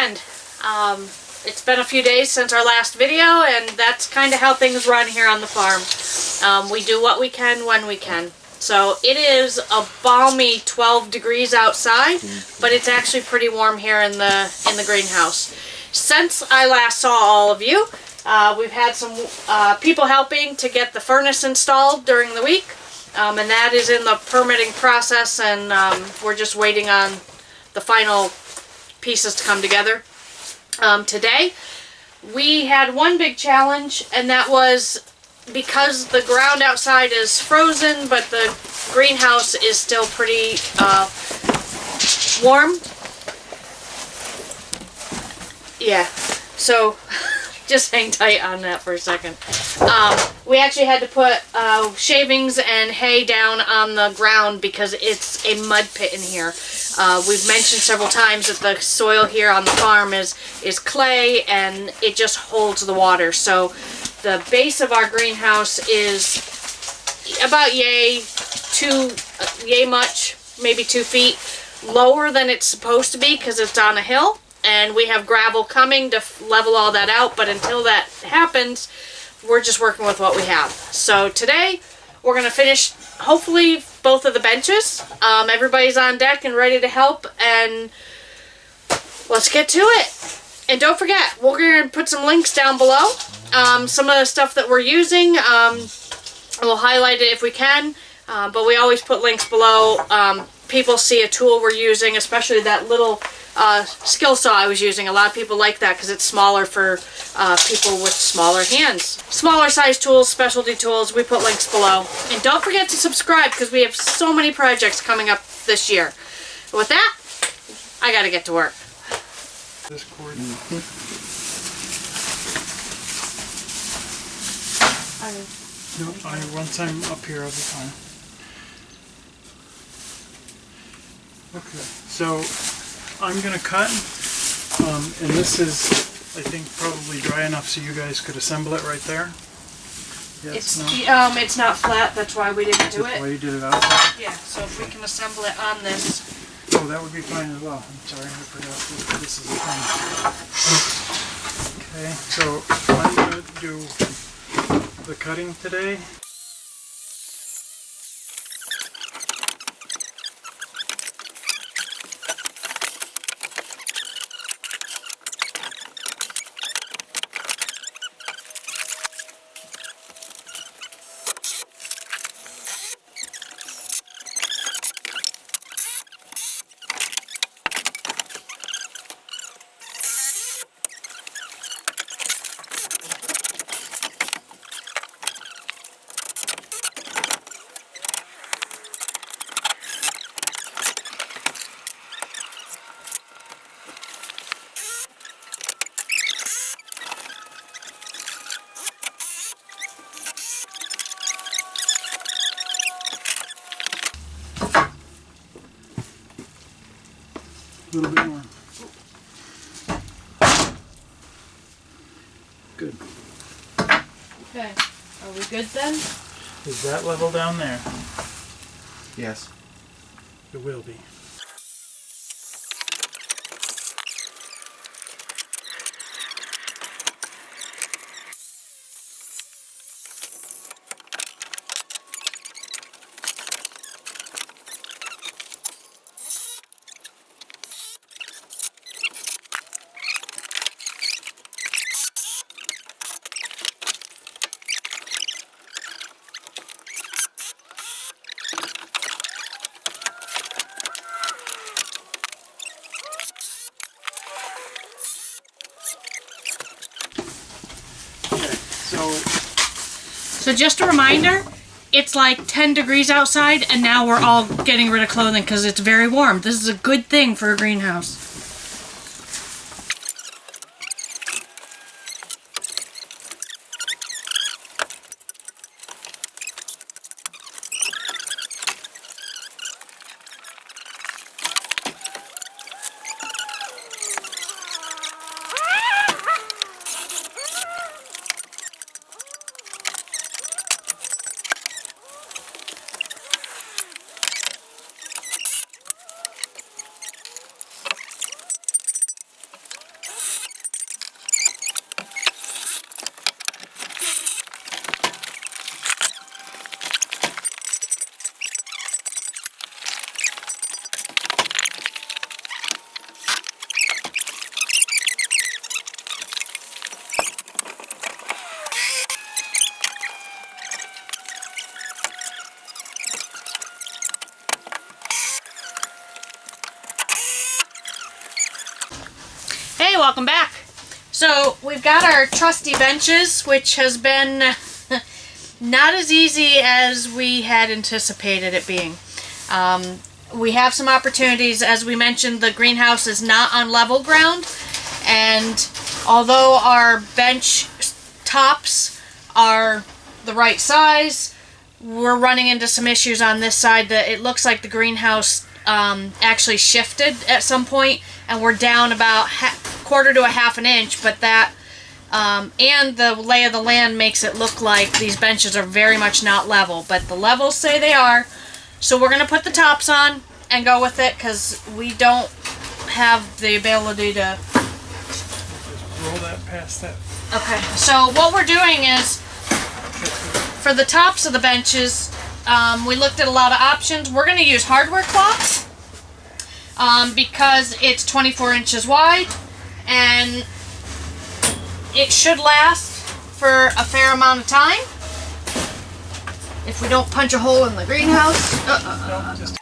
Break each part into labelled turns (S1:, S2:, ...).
S1: weekend. It's been a few days since our last video, and that's kind of how things run here on the farm. We do what we can when we can. So it is a balmy 12 degrees outside, but it's actually pretty warm here in the greenhouse. Since I last saw all of you, we've had some people helping to get the furnace installed during the week, and that is in the permitting process, and we're just waiting on the final pieces to come together. Today we had one big challenge, and that was because the ground outside is frozen, but the greenhouse is still pretty warm. Yeah, so just hang tight on that for a second. We actually had to put shavings and hay down on the ground because it's a mud pit in here. We've mentioned several times that the soil here on the farm is clay, and it just holds the water. So the base of our greenhouse is about yay much, maybe 2 feet lower than it's supposed to be because it's on a hill, and we have gravel coming to level all that out, but until that happens, we're just working with what we have. So today we're going to finish hopefully both of the benches. Everybody's on deck and ready to help, and let's get to it. And don't forget, we're going to put some links down below. Some of the stuff that we're using, we'll highlight it if we can, but we always put links below. People see a tool we're using, especially that little skill saw I was using. A lot of people like that because it's smaller for people with smaller hands. Smaller size tools, specialty tools, we put links below. And don't forget to subscribe because we have so many projects coming up this year. And with that, I gotta get to work.
S2: This cord. No, once I'm up here, I'll be fine. Okay, so I'm gonna cut, and this is, I think, probably dry enough so you guys could assemble it right there. Yes,
S1: it's not flat. That's why we didn't do
S2: That's
S1: it.
S2: why you did it outside?
S1: Yeah. So if we can assemble it on this.
S2: Oh, that would be fine as well. I'm sorry, I forgot this is a thing. Okay, so I'm gonna do the cutting today. A little bit more. Good.
S1: Okay. Are we good then?
S2: Is that level down there?
S3: Yes.
S2: It will be.
S1: So just a reminder, it's like 10 degrees outside, and now we're all getting rid of clothing because it's very warm. This is a good thing for a greenhouse. Okay, welcome back. So we've got our trusty benches, which has been not as easy as we had anticipated it being. We have some opportunities. As we mentioned, the greenhouse is not on level ground, and although our bench tops are the right size, we're running into some issues on this side that it looks like the greenhouse actually shifted at some point, and we're down about quarter to a half an inch, but that and the lay of the land makes it look like these benches are very much not level, but the levels say they are. So we're going to put the tops on and go with it because we don't have the ability to...
S2: Just roll that past that.
S1: Okay, so what we're doing is, for the tops of the benches, we looked at a lot of options. We're going to use hardware cloth because it's 24 inches wide, and it should last for a fair amount of time if we don't punch a hole in the greenhouse.
S2: No, just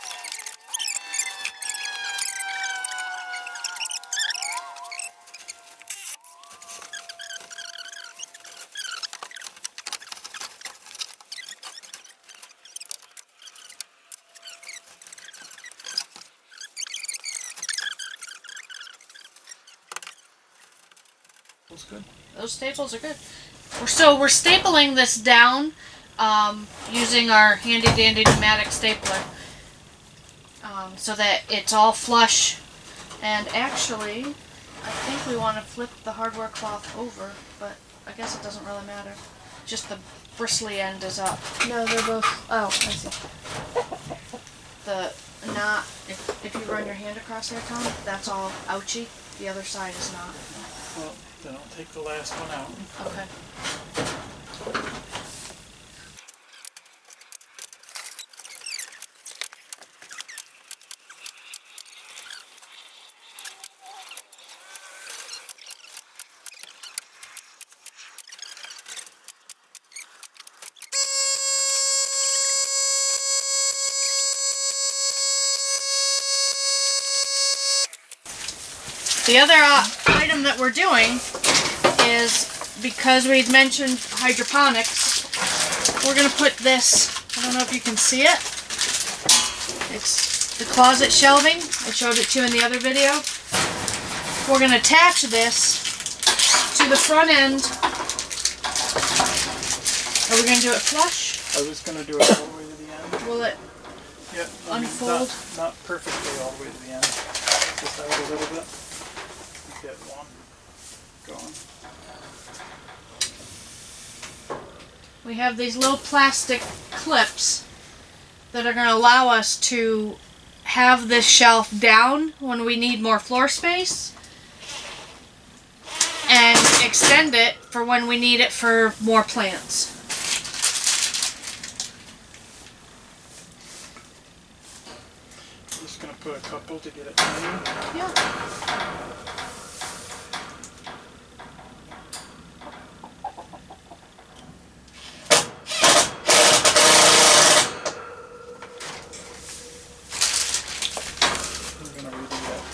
S2: that's good.
S1: Those staples are good. So we're stapling this down using our handy dandy pneumatic stapler so that it's all flush. And actually, I think we want to flip the hardware cloth over, but I guess it doesn't really matter. Just the bristly end is up. No, they're both. Oh, I see. The knot. If you run your hand across there, Tom, that's all ouchy. The other side is not.
S2: Well, then I'll take the last one out.
S1: Okay. The other item that we're doing is, because we'd mentioned hydroponics, we're going to put this, I don't know if you can see it, it's the closet shelving. I showed it to you in the other video. We're going to attach this to the front end. Are we going to do it flush?
S2: I was going to do it all the way to the end.
S1: Will it
S2: Yep.
S1: unfold?
S2: Not perfectly all the way to the end. Just out a little bit. Get one going.
S1: We have these little plastic clips that are going to allow us to have this shelf down when we need more floor space and extend it for when we need it for more plants.
S2: I'm just going to put a couple to get it tighter.
S1: Yeah.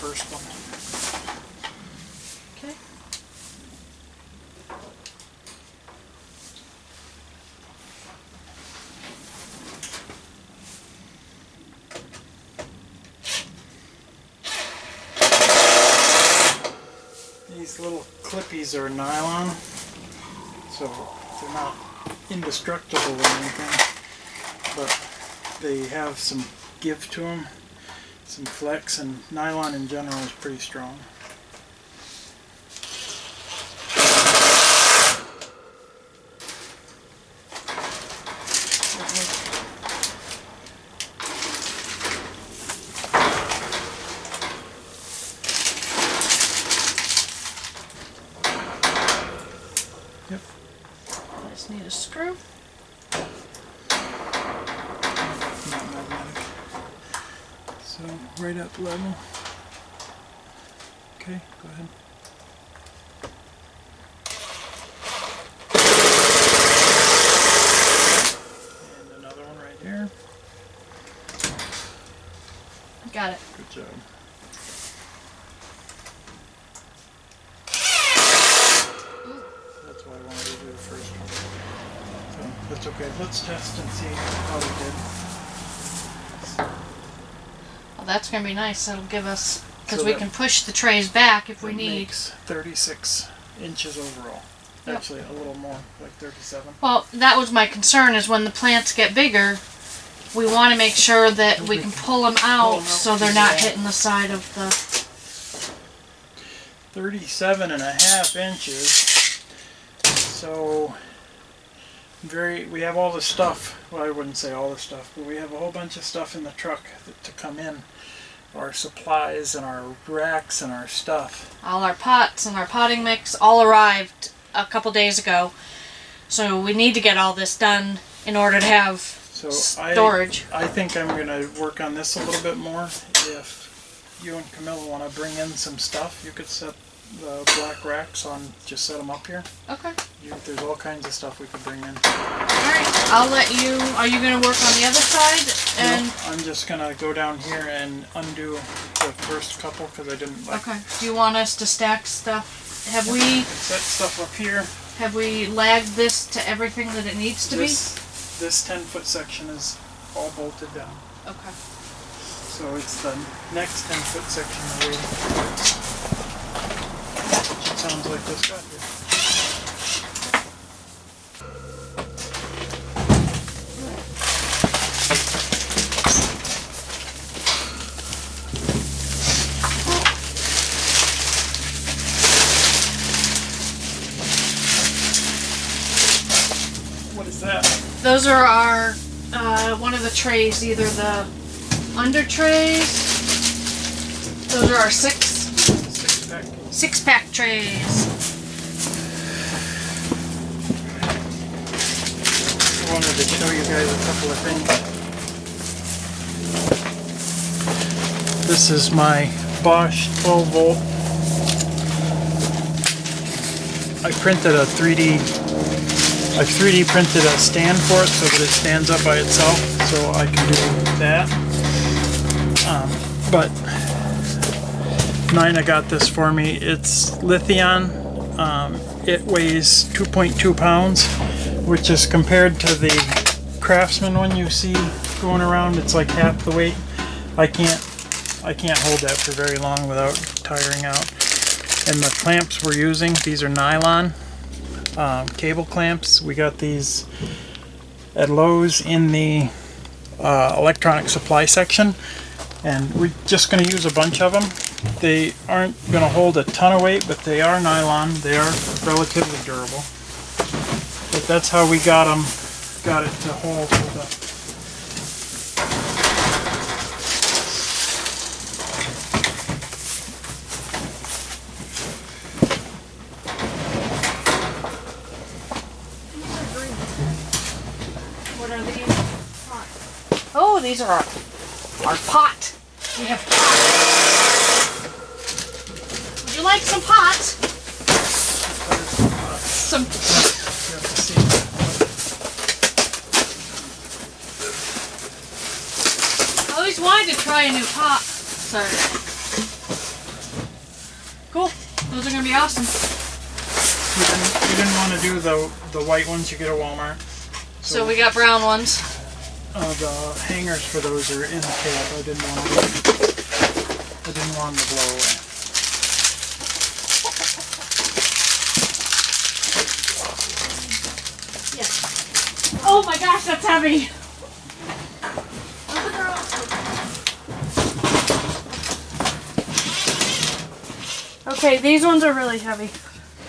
S2: First one.
S1: Okay.
S2: These little clippies are nylon, so they're not indestructible or anything, but they have some give to them. Some flex, and nylon in general is pretty strong. Yep.
S1: I just need a screw.
S2: Not magnetic. So right up level. Okay, go ahead. And another one right here.
S1: Got it.
S2: Good job. That's okay. Let's test and see how we did.
S1: Well, that's going to be nice. That'll give us, because
S2: So
S1: we
S2: that-
S1: can push the trays back if we
S2: It
S1: need.
S2: makes 36 inches overall.
S1: Yep.
S2: Actually, a little more, like 37.
S1: Well, that was my concern, is when the plants get bigger, we want to make sure that we can pull them out so they're not hitting the side of the...
S2: 37.5 inches. So, we have all the stuff. Well, I wouldn't say all the stuff, but we have a whole bunch of stuff in the truck to come in. Our supplies and our racks and our stuff.
S1: All our pots and our potting mix all arrived a couple days ago. So we need to get all this done in order to have storage.
S2: I think I'm going to work on this a little bit more. If you and Camilla want to bring in some stuff, you could set the black racks on, just set them up here.
S1: Okay.
S2: There's all kinds of stuff we could bring in.
S1: Alright, I'll let you... Are you going to work on the other side? And
S2: No, I'm just going to go down here and undo the first couple because I didn't like...
S1: Okay. Do you want us to stack stuff? Have we
S2: Set stuff up here.
S1: lagged this to everything that it needs to
S2: This 10-foot section is all bolted down.
S1: be? Okay.
S2: So it's the next 10-foot section that we... It sounds like this guy here. What is that?
S1: Those are our, one of the trays, either the under trays. Those are our six-pack trays.
S2: I wanted to show you guys a couple of things. This is my Bosch 12 volt. I printed a 3D printed a stand for it so that it stands up by itself, so I can do that. But Nina got this for me. It's lithium. It weighs 2.2 pounds, which is compared to the Craftsman one you see going around. It's like half the weight. I can't hold that for very long without tiring out. And the clamps we're using, these are nylon cable clamps. We got these at Lowe's in the electronic supply section, and we're just going to use a bunch of them. They aren't going to hold a ton of weight, but they are nylon. They are relatively durable. But that's how we got it to hold the...
S1: What are these? Oh, these are our pot. We have pot. Would you like some pot? Some. I always wanted to try a new pot. Sorry. Cool. Those are gonna be awesome.
S2: You didn't want to do the white ones you get at Walmart.
S1: So we got brown ones.
S2: The hangers for those are in the cab. I didn't want them to blow away.
S1: Yeah. Oh my gosh, that's heavy. Okay, these ones are really heavy.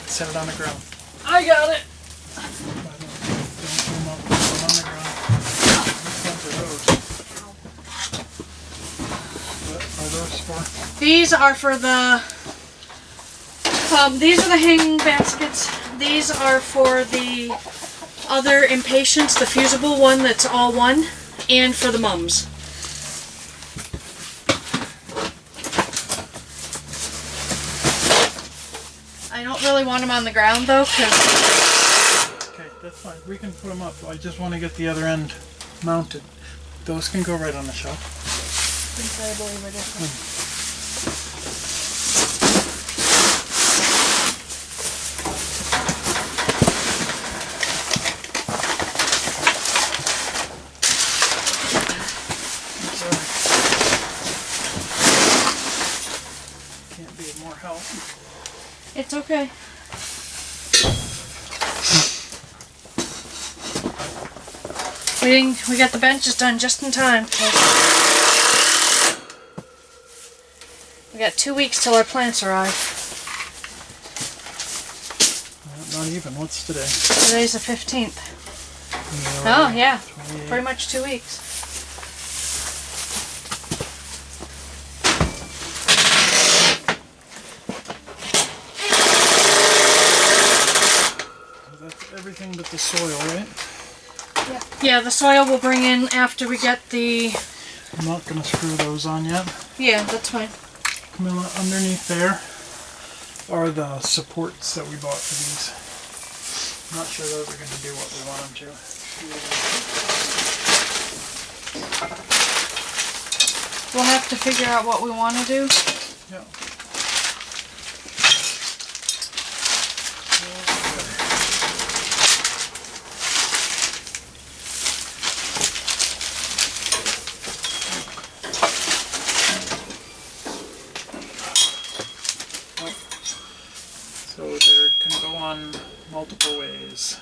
S2: Set it on the ground.
S1: I got it. These are for the, these are the hanging baskets. These are for the other impatiens, the fusible one that's all one, and for the mums. I don't really want them on the ground though, because...
S2: Okay, that's fine. We can put them up. I just want to get the other end mounted. Those can go right on the shelf.
S1: I believe it is. Okay. We got the benches done just in time. We got 2 weeks till our plants arrive.
S2: Not even. What's today?
S1: Today's the 15th.
S2: Yeah,
S1: Oh, yeah.
S2: 28.
S1: Pretty much 2 weeks.
S2: That's everything but the soil, right?
S1: Yeah, the soil we'll bring in after we get the...
S2: I'm not going to screw those on yet.
S1: Yeah, that's fine.
S2: Camilla, underneath there are the supports that we bought for these. I'm not sure those are going to do what we want them to.
S1: We'll have to figure out what we want to do.
S2: Yeah. So they can go on multiple ways.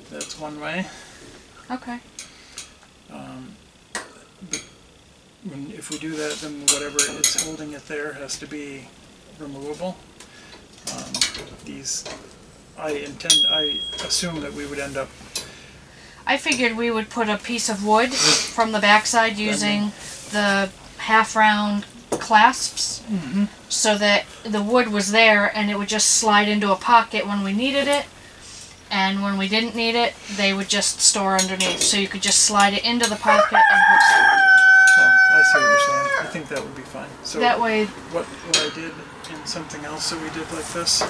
S2: That's one way.
S1: Okay.
S2: But if we do that, then whatever is holding it there has to be removable. I assume that we would end up.
S1: I figured we would put a piece of wood from the backside using the half-round clasps, so that the wood was there and it would just slide into a pocket when we needed it, and when we didn't need it, they would just store underneath. So you could just slide it into the pocket and hook it.
S2: Oh, I see what you're saying. I think that would be fine. So
S1: That way,
S2: what I did in something else that we did like this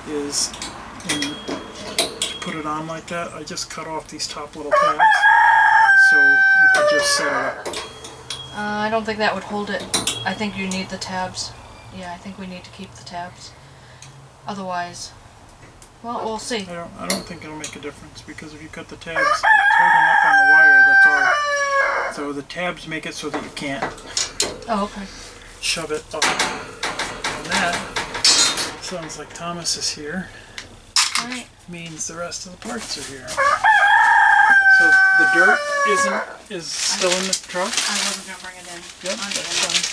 S2: is, to put it on like that, I just cut off these top little tabs, so you could just set it up.
S1: I don't think that would hold it. I think you need the tabs. Yeah, I think we need to keep the tabs. Otherwise, well, we'll see.
S2: I don't think it'll make a difference, because if you cut the tabs, it's holding up on the wire, that's all. So the tabs make it so that you can't
S1: Oh, okay.
S2: shove it up. And that sounds like Thomas is here.
S1: Alright.
S2: Means the rest of the parts are here. So the dirt is still in the truck?
S1: I wasn't going to bring it in.
S2: Yep, that's fine.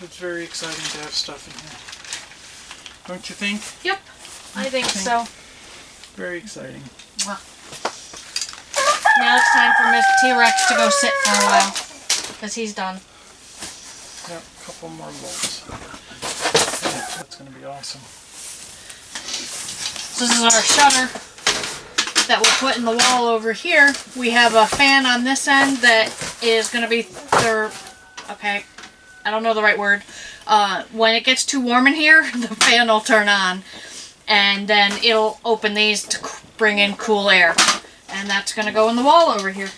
S2: It's very exciting to have stuff in here. Don't you think?
S1: Yep, I think so.
S2: Very exciting.
S1: Well, now it's time for Miss T-Rex to go sit for a while, because he's done.
S2: Yep, a couple more bolts. That's going to be awesome.
S1: So this is our shutter that we'll put in the wall over here. We have a fan on this end that is going to be, okay, I don't know the right word. When it gets too warm in here, the fan will turn on, and then it'll open these to bring in cool air. And that's going to go in the wall over here.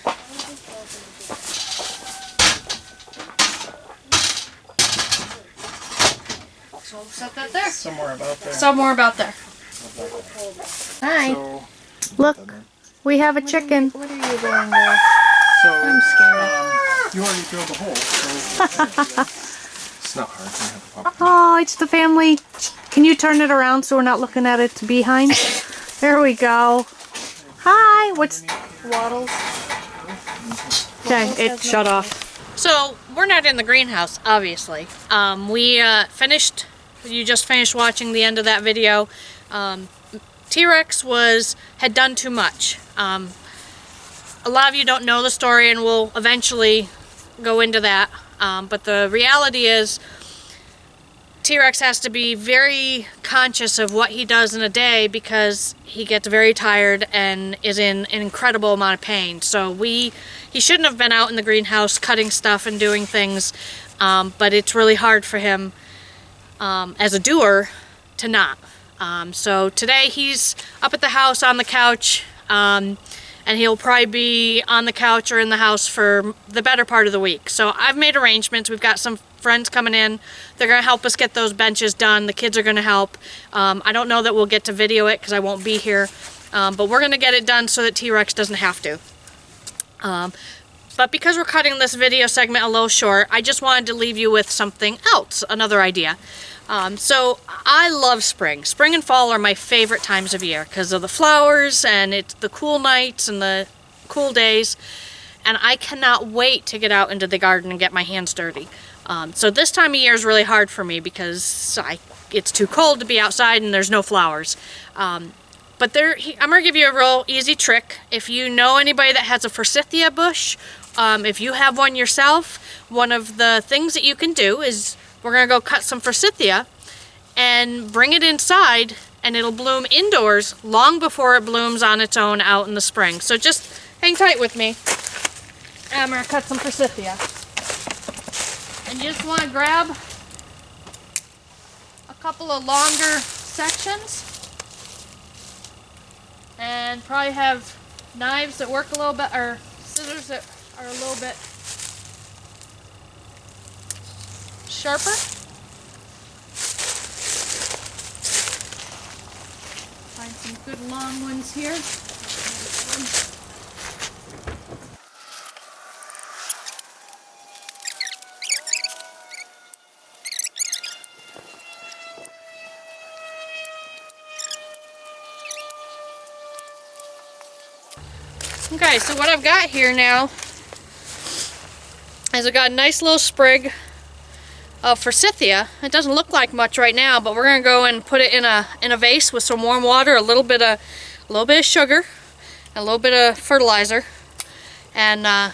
S1: So we'll set that there.
S2: Somewhere about there.
S1: Somewhere about there. Hi.
S2: So,
S1: Look, we have a chicken. What are you doing there?
S2: I'm
S1: scared.
S2: You already drilled a hole. So
S3: It's not hard to have a pop.
S4: Oh, it's the family. Can you turn it around so we're not looking at it behind? There we go. Hi, what's
S1: Waddles.
S4: okay? It shut off.
S1: So we're not in the greenhouse, obviously. We finished. You just finished watching the end of that video. T-Rex had done too much. A lot of you don't know the story, and we'll eventually go into that. But the reality is, T-Rex has to be very conscious of what he does in a day, because he gets very tired and is in an incredible amount of pain. So he shouldn't have been out in the greenhouse cutting stuff and doing things, but it's really hard for him as a doer to not. So today he's up at the house on the couch, and he'll probably be on the couch or in the house for the better part of the week. So I've made arrangements. We've got some friends coming in. They're going to help us get those benches done. The kids are going to help. I don't know that we'll get to video it because I won't be here, but we're going to get it done so that T-Rex doesn't have to. But because we're cutting this video segment a little short, I just wanted to leave you with something else, another idea. So I love spring. Spring and fall are my favorite times of year because of the flowers and it's the cool nights and the cool days. And I cannot wait to get out into the garden and get my hands dirty. So this time of year is really hard for me because it's too cold to be outside and there's no flowers. But I'm going to give you a real easy trick. If you know anybody that has a forsythia bush, if you have one yourself, one of the things that you can do is we're going to go cut some forsythia and bring it inside, and it'll bloom indoors long before it blooms on its own out in the spring. So just hang tight with me. I'm going to cut some forsythia. And you just want to grab a couple of longer sections and probably have knives that work a little bit, or scissors that are a little bit sharper. Find some good long ones here. Okay, so what I've got here now is I've got a nice little sprig of forsythia. It doesn't look like much right now, but we're gonna go and put it in a vase with some warm water, a little bit of sugar, a little bit of fertilizer, and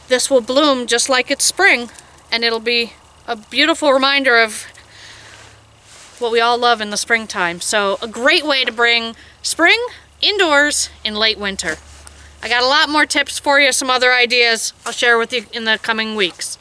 S1: this will bloom just like it's spring, and it'll be a beautiful reminder of what we all love in the springtime. So a great way to bring spring indoors in late winter. I got a lot more tips for you, some other ideas I'll share with you in the coming weeks.